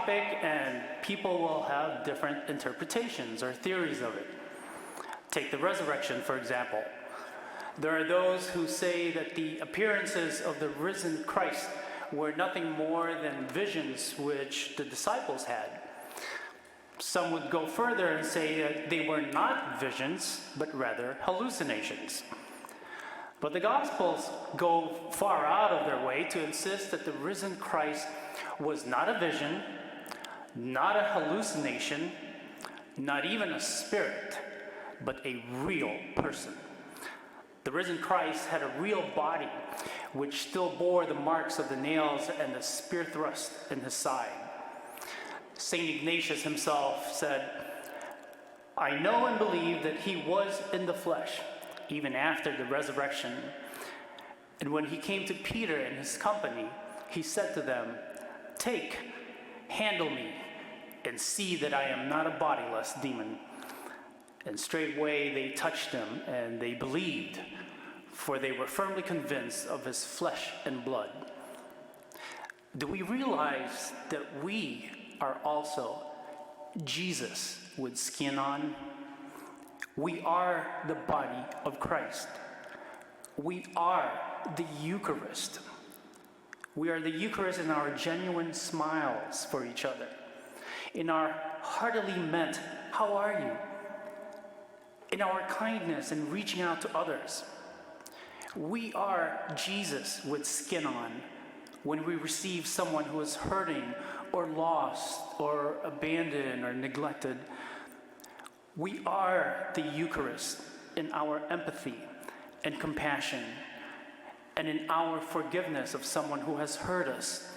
topic, and people will have different interpretations or theories of it. Take the resurrection, for example. There are those who say that the appearances of the risen Christ were nothing more than visions which the disciples had. Some would go further and say that they were not visions, but rather hallucinations. But the Gospels go far out of their way to insist that the risen Christ was not a vision, not a hallucination, not even a spirit, but a real person. The risen Christ had a real body, which still bore the marks of the nails and the spear thrust in his side. St. Ignatius himself said, "I know and believe that he was in the flesh, even after the resurrection. And when he came to Peter and his company, he said to them, 'Take, handle me, and see that I am not a bodiless demon.' And straightway they touched him, and they believed, for they were firmly convinced of his flesh and blood." Do we realize that we are also Jesus with skin on? We are the body of Christ. We are the Eucharist. We are the Eucharist in our genuine smiles for each other, in our heartily meant, "How are you?" in our kindness in reaching out to others. We are Jesus with skin on when we receive someone who is hurting or lost or abandoned or neglected. We are the Eucharist in our empathy and compassion and in our forgiveness of someone who has hurt us.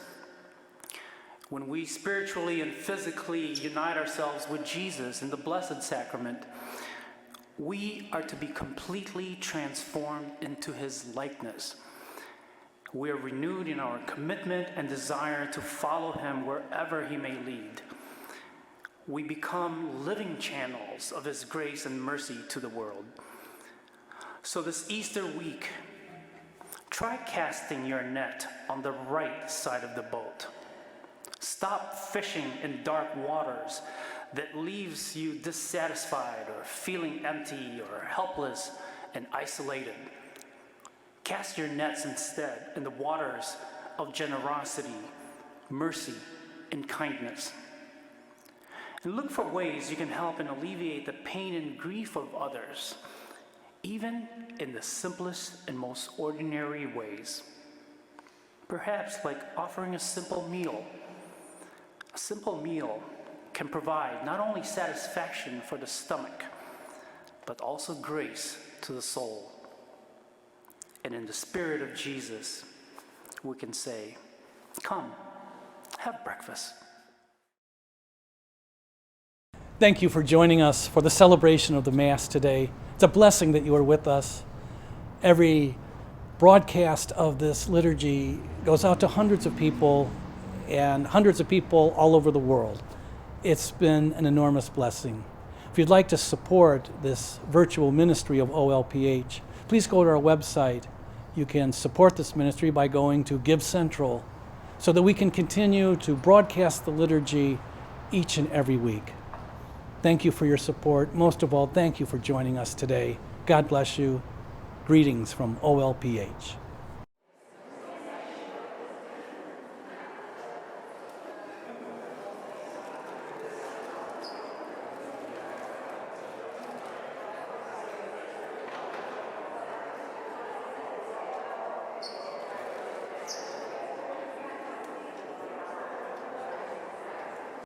When we spiritually and physically unite ourselves with Jesus in the Blessed Sacrament, we are to be completely transformed into his likeness. We are renewed in our commitment and desire to follow him wherever he may lead. We become living channels of his grace and mercy to the world. So this Easter week, try casting your net on the right side of the boat. Stop fishing in dark waters that leaves you dissatisfied or feeling empty or helpless and isolated. Cast your nets instead in the waters of generosity, mercy, and kindness. And look for ways you can help and alleviate the pain and grief of others, even in the simplest and most ordinary ways. Perhaps like offering a simple meal. A simple meal can provide not only satisfaction for the stomach, but also grace to the soul. And in the spirit of Jesus, we can say, "Come, have breakfast." Thank you for joining us for the celebration of the Mass today. It's a blessing that you are with us. Every broadcast of this liturgy goes out to hundreds of people and hundreds of people all over the world. It's been an enormous blessing. If you'd like to support this virtual ministry of OLPH, please go to our website. You can support this ministry by going to Give Central so that we can continue to broadcast the liturgy each and every week. Thank you for your support. Most of all, thank you for joining us today. God bless you. Greetings from OLPH.